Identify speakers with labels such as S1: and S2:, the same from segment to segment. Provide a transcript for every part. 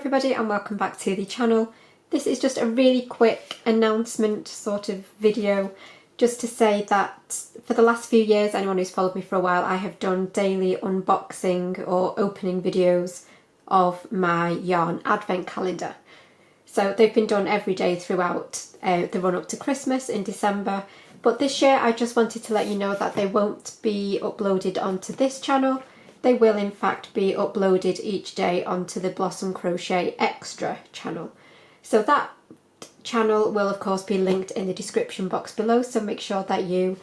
S1: everybody and welcome back to the channel. This is just a really quick announcement sort of video just to say that for the last few years, anyone who's followed me for a while, I have done daily unboxing or opening videos of my yarn advent calendar. So they've been done every day throughout the run up to Christmas in December, but this year I just wanted to let you know that they won't be uploaded onto this channel. They will in fact be uploaded each day onto the Blossom Crochet Extra channel. So that channel will of course be linked in the description box below, so make sure that you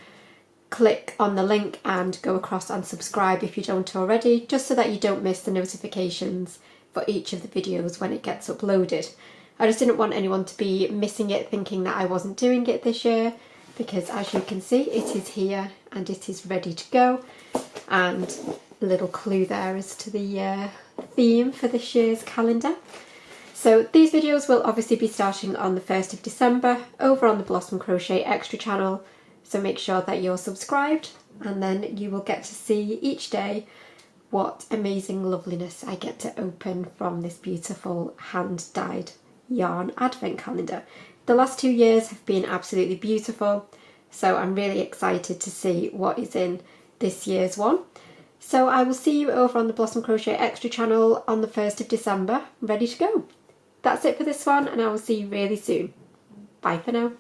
S1: click on the link and go across and subscribe if you don't already, just so that you don't miss the notifications for each of the videos when it gets uploaded. I just didn't want anyone to be missing it thinking that I wasn't doing it this year, because as you can see it is here and it is ready to go, and a little clue there as to the theme for this year's calendar. So these videos will obviously be starting on the 1st of December over on the Blossom Crochet Extra channel, so make sure that you're subscribed and then you will get to see each day what amazing loveliness I get to open from this beautiful hand-dyed yarn advent calendar. The last 2 years have been absolutely beautiful, so I'm really excited to see what is in this year's one. So I will see you over on the Blossom Crochet Extra channel on the 1st of December, ready to go. That's it for this one, and I will see you really soon. Bye for now.